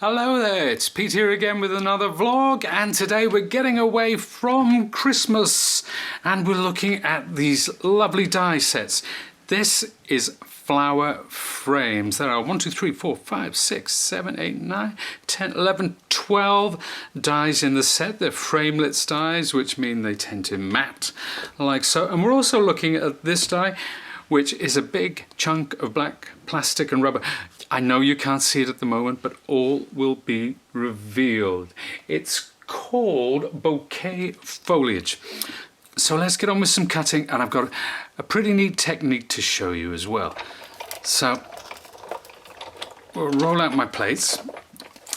Hello there, it's Pete here again with another vlog, and today we're getting away from Christmas and we're looking at these lovely die sets. This is flower frames. There are 1, 2, 3, 4, 5, 6, 7, 8, 9, 10, 11, 12 dies in the set. They're framelits dies, which mean they tend to matte like so. And we're also looking at this die, which is a big chunk of black plastic and rubber. I know you can't see it at the moment, but all will be revealed. It's called bouquet foliage. So let's get on with some cutting, and I've got a pretty neat technique to show you as well. So we'll roll out my plates,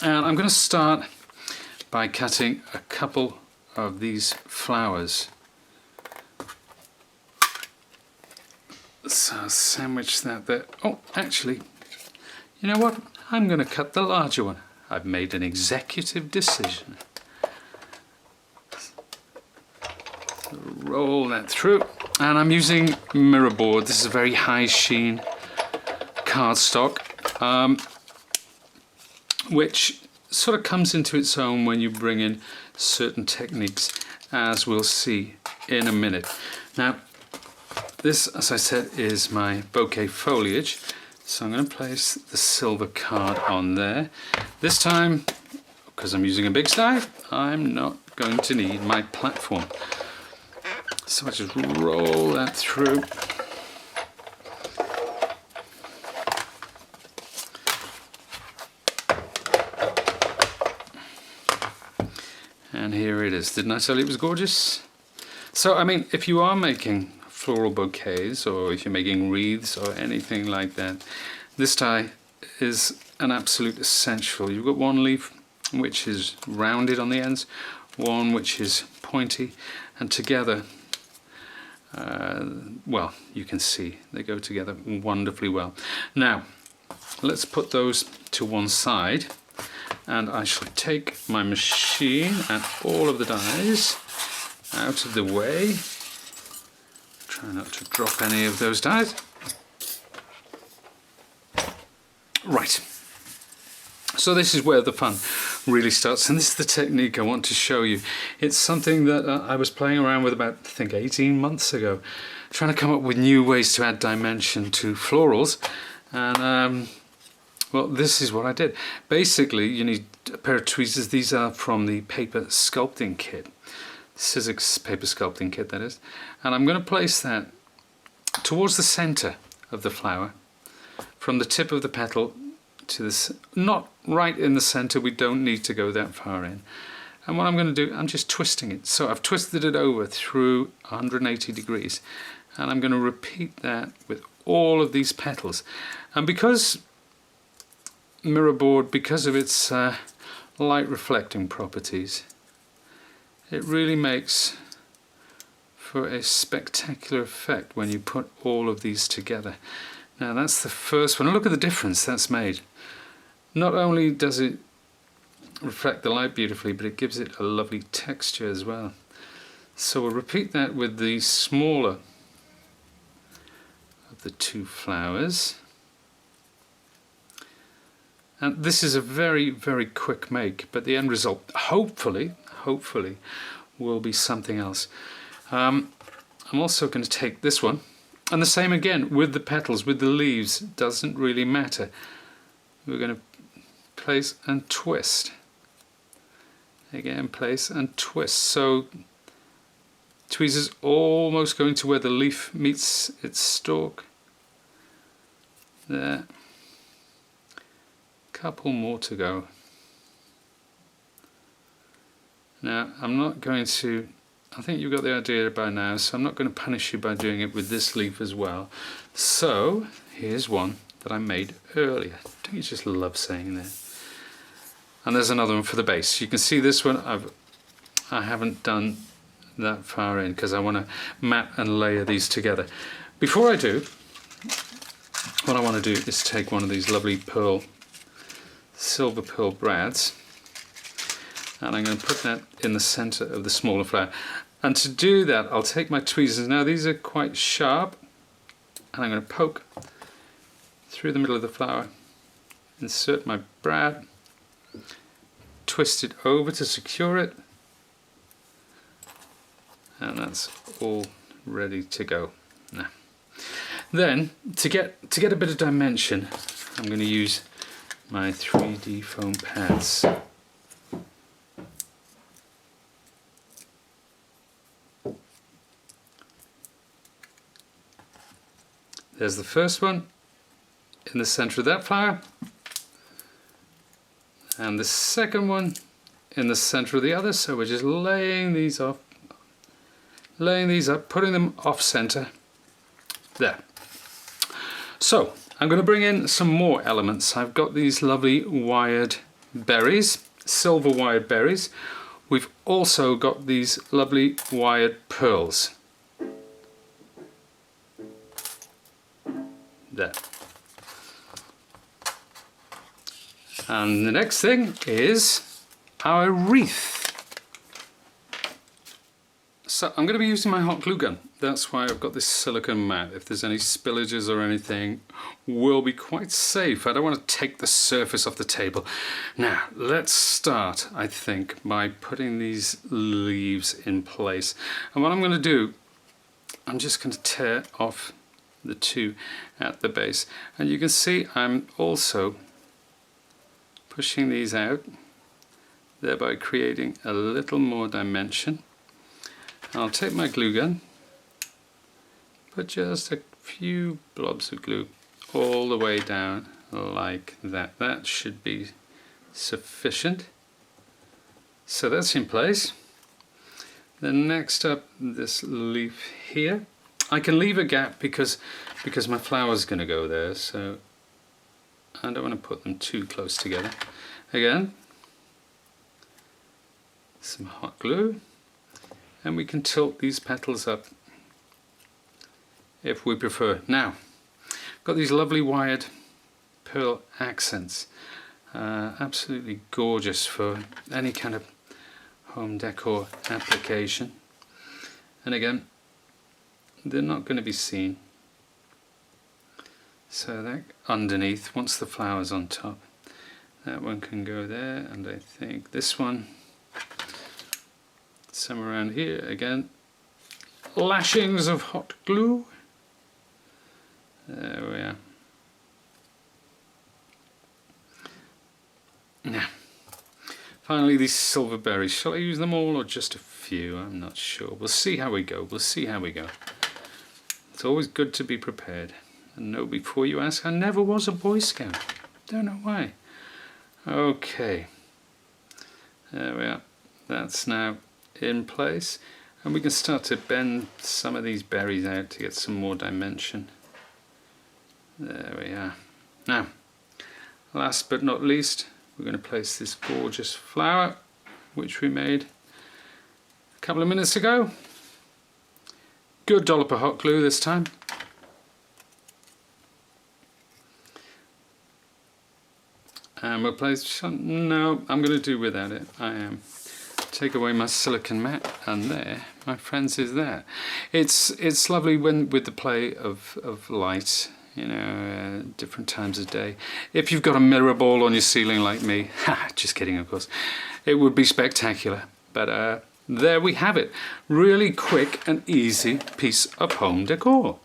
and I'm going to start by cutting a couple of these flowers. So sandwich that there. Oh, actually, you know what? I'm going to cut the larger one. I've made an executive decision. Roll that through, and I'm using mirror board. This is a very high sheen cardstock, which sort of comes into its own when you bring in certain techniques, as we'll see in a minute. Now, this, as I said, is my bouquet foliage. So I'm going to place the silver card on there. This time, because I'm using a big die, I'm not going to need my platform. So I just roll that through. And here it is. Didn't I tell you it was gorgeous? So, I mean, if you are making floral bouquets, or if you're making wreaths or anything like that, this die is an absolute essential. You've got one leaf which is rounded on the ends, one which is pointy, and together, well, you can see they go together wonderfully well. Now, let's put those to one side, and I shall take my machine and all of the dies out of the way. Try not to drop any of those dies. Right. So this is where the fun really starts, and this is the technique I want to show you. It's something that I was playing around with about, I think, 18 months ago, trying to come up with new ways to add dimension to florals, and well, this is what I did. Basically, you need a pair of tweezers. These are from the paper sculpting kit. Sizzix paper sculpting kit, that is. And I'm going to place that towards the center of the flower, from the tip of the petal to this, not right in the center, we don't need to go that far in. And what I'm going to do, I'm just twisting it. So I've twisted it over through 180 degrees, and I'm going to repeat that with all of these petals. And because mirror board, because of its light reflecting properties, it really makes for a spectacular effect when you put all of these together. Now that's the first one. Look at the difference that's made. Not only does it reflect the light beautifully, but it gives it a lovely texture as well. So we'll repeat that with the smaller of the two flowers. And this is a very, very quick make, but the end result, hopefully, will be something else. I'm also going to take this one, and the same again with the petals, with the leaves, doesn't really matter. We're going to place and twist. Again, place and twist. So tweezers almost going to where the leaf meets its stalk. There. Couple more to go. Now, I'm not going to, I think you've got the idea by now, so I'm not going to punish you by doing it with this leaf as well. So, here's one that I made earlier. Don't you just love saying that? And there's another one for the base. You can see this one, I haven't done that far in because I want to mat and layer these together. Before I do, what I want to do is take one of these lovely silver pearl brads, and I'm going to put that in the center of the smaller flower. And to do that, I'll take my tweezers. Now these are quite sharp, and I'm going to poke through the middle of the flower, insert my brad, twist it over to secure it, and that's all ready to go. Now, then to get a bit of dimension, I'm going to use my 3D foam pads. There's the first one in the center of that flower, and the second one in the center of the other. So we're just laying these up, putting them off center. There. So I'm going to bring in some more elements. I've got these lovely wired berries, silver wired berries. We've also got these lovely wired pearls. There. And the next thing is our wreath. So I'm going to be using my hot glue gun. That's why I've got this silicone mat. If there's any spillages or anything, we'll be quite safe. I don't want to take the surface off the table. Now, let's start, I think, by putting these leaves in place. And what I'm going to do, I'm just going to tear off the two at the base. And you can see I'm also pushing these out, thereby creating a little more dimension. I'll take my glue gun, put just a few blobs of glue all the way down like that. That should be sufficient. So that's in place. Then next up, this leaf here. I can leave a gap because my flower's going to go there, so I don't want to put them too close together. Again, some hot glue. And we can tilt these petals up if we prefer. Now, got these lovely wired pearl accents. Absolutely gorgeous for any kind of home decor application. And again, they're not going to be seen. So that underneath, once the flower's on top, that one can go there, and I think this one somewhere around here. Again, lashings of hot glue. There we are. Now, finally these silver berries. Shall I use them all or just a few? I'm not sure. We'll see how we go. We'll see how we go. It's always good to be prepared and know before you ask. I never was a Boy Scout. Don't know why. Okay. There we are. That's now in place, and we can start to bend some of these berries out to get some more dimension. There we are. Now, last but not least, we're going to place this gorgeous flower which we made a couple of minutes ago. Good dollop of hot glue this time. And we'll place some, no, I'm going to do without it. I am. Take away my silicone mat, and there, my friends, is that. It's lovely when with the play of light, you know, different times of day. If you've got a mirror ball on your ceiling like me, just kidding, of course, it would be spectacular. But there we have it. Really quick and easy piece of home decor.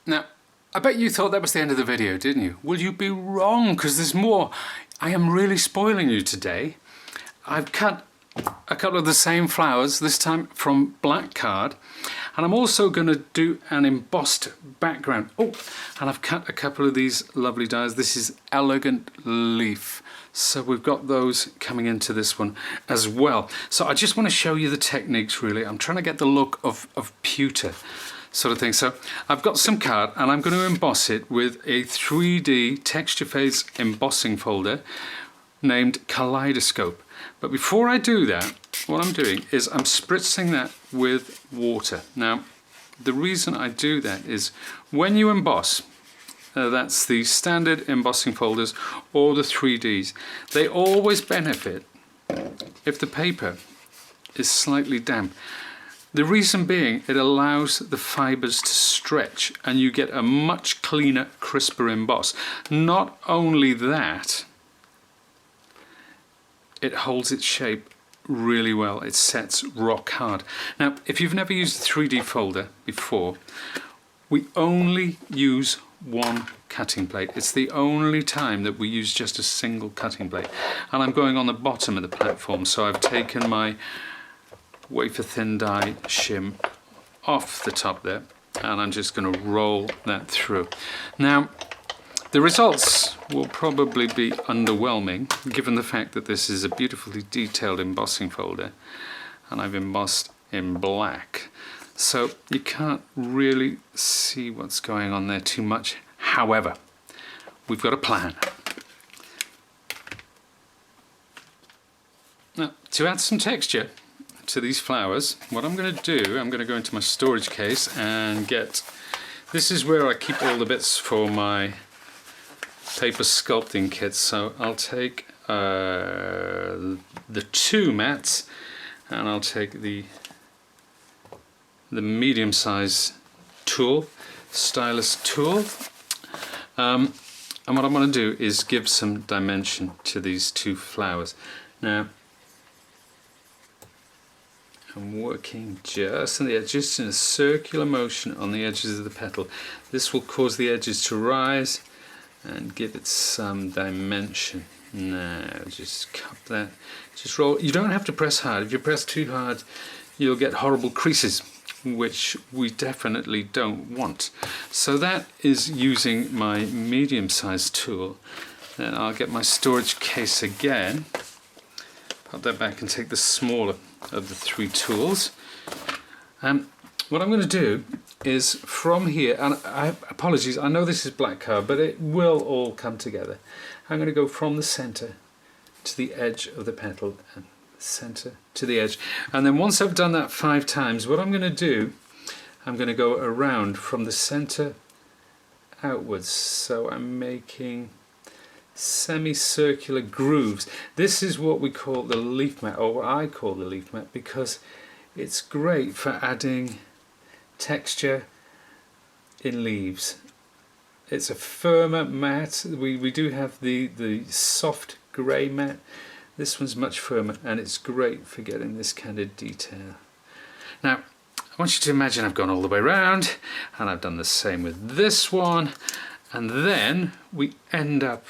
Now, I bet you thought that was the end of the video, didn't you? Well, you'd be wrong, because there's more. I am really spoiling you today. I've cut a couple of the same flowers, this time from black card, and I'm also going to do an embossed background. Oh, and I've cut a couple of these lovely dies. This is elegant leaf, so we've got those coming into this one as well. So I just want to show you the techniques, really. I'm trying to get the look of pewter sort of thing. So I've got some card, and I'm going to emboss it with a 3D texture phase embossing folder named Kaleidoscope. But before I do that, what I'm doing is I'm spritzing that with water. Now, the reason I do that is when you emboss, that's the standard embossing folders or the 3Ds, they always benefit if the paper is slightly damp. The reason being, it allows the fibers to stretch and you get a much cleaner, crisper emboss. Not only that, it holds its shape really well. It sets rock hard. Now, if you've never used a 3D folder before, we only use one cutting plate. It's the only time that we use just a single cutting plate. And I'm going on the bottom of the platform, so I've taken my wafer thin die shim off the top there, and I'm just going to roll that through. Now, the results will probably be underwhelming, given the fact that this is a beautifully detailed embossing folder, and I've embossed in black. So you can't really see what's going on there too much. However, we've got a plan. Now, to add some texture to these flowers, what I'm going to do, I'm going to go into my storage case and get, this is where I keep all the bits for my paper sculpting kits. So I'll take the 2 mats, and I'll take the medium size tool, stylus tool, and what I'm going to do is give some dimension to these 2 flowers. Now, I'm working just on the edge, just in a circular motion on the edges of the petal. This will cause the edges to rise and give it some dimension. Now, just cup that, just roll. You don't have to press hard. If you press too hard, you'll get horrible creases, which we definitely don't want. So that is using my medium-sized tool. Then I'll get my storage case again, put that back and take the smaller of the 3 tools. What I'm going to do is from here, and apologies, I know this is black card, but it will all come together. I'm going to go from the center to the edge of the petal, and center to the edge, and then once I've done that 5 times, what I'm going to do, I'm going to go around from the center outwards. So I'm making semicircular grooves. This is what we call the leaf mat, or what I call the leaf mat, because it's great for adding texture in leaves. It's a firmer mat. We do have the soft grey mat. This one's much firmer, and it's great for getting this kind of detail. Now, I want you to imagine I've gone all the way around, and I've done the same with this one, and then we end up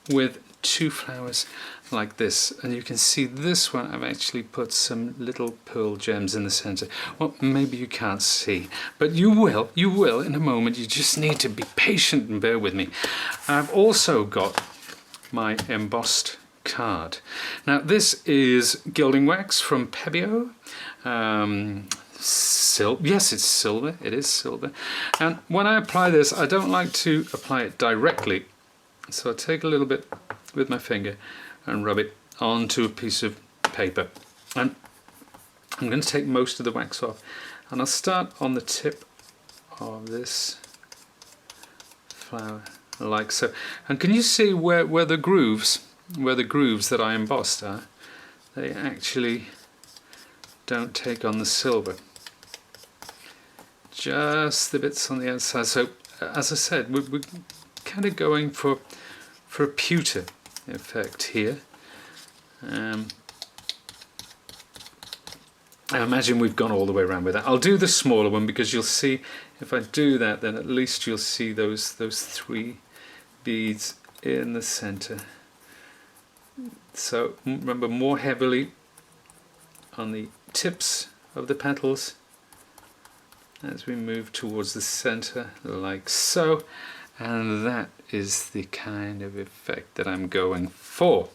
with 2 flowers like this, and you can see this one I've actually put some little pearl gems in the center. Well, maybe you can't see, but you will in a moment. You just need to be patient and bear with me. I've also got my embossed card. Now, this is gilding wax from Pebeo. Yes, it's silver. It is silver. And when I apply this, I don't like to apply it directly, so I take a little bit with my finger and rub it onto a piece of paper. And I'm going to take most of the wax off, and I'll start on the tip of this flower, like so. And can you see where the grooves that I embossed are? They actually don't take on the silver. Just the bits on the outside. So, as I said, we're kind of going for a pewter effect here. I imagine we've gone all the way around with that. I'll do the smaller one because you'll see, if I do that, then at least you'll see those 3 beads in the center. So remember, more heavily on the tips of the petals as we move towards the center, like so. And that is the kind of effect that I'm going for.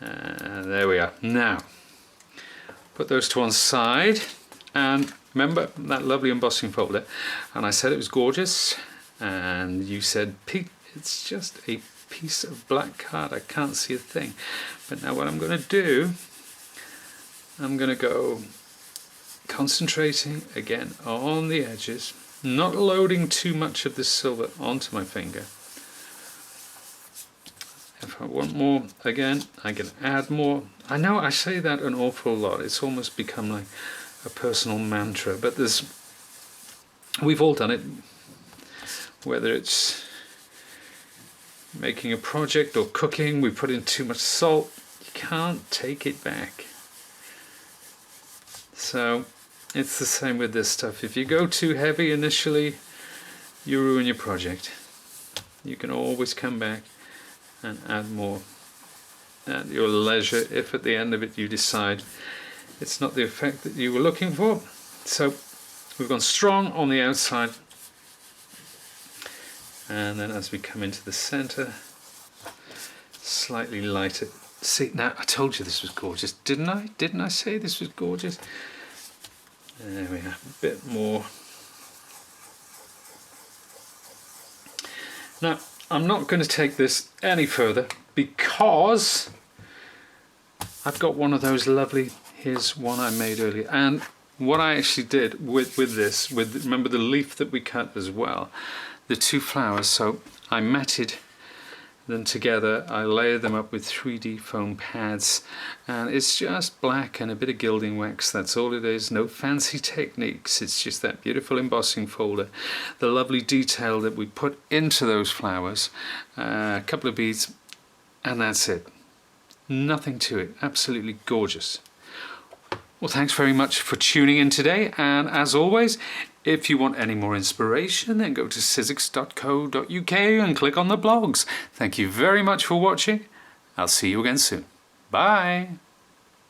There we are. Now, put those to one side, and remember that lovely embossing folder. And I said it was gorgeous, and you said, Pete, it's just a piece of black card. I can't see a thing. But now what I'm going to do, I'm going to go concentrating again on the edges, not loading too much of the silver onto my finger. If I want more, again, I can add more. I know I say that an awful lot. It's almost become like a personal mantra, but we've all done it. Whether it's making a project or cooking, we put in too much salt. You can't take it back. So it's the same with this stuff. If you go too heavy initially, you ruin your project. You can always come back and add more at your leisure if at the end of it you decide it's not the effect that you were looking for. So we've gone strong on the outside, and then as we come into the center, slightly lighter. See, now I told you this was gorgeous, didn't I? Didn't I say this was gorgeous? There we are, a bit more. Now, I'm not going to take this any further because I've got one of those lovely, here's one I made earlier. And what I actually did with this, remember the leaf that we cut as well, the two flowers, so I matted them together, I layered them up with 3D foam pads, and it's just black and a bit of gilding wax, that's all it is, no fancy techniques, it's just that beautiful embossing folder, the lovely detail that we put into those flowers, a couple of beads, and that's it. Nothing to it, absolutely gorgeous. Well, thanks very much for tuning in today, and as always, if you want any more inspiration, then go to sizzix.co.uk and click on the blogs. Thank you very much for watching. I'll see you again soon. Bye!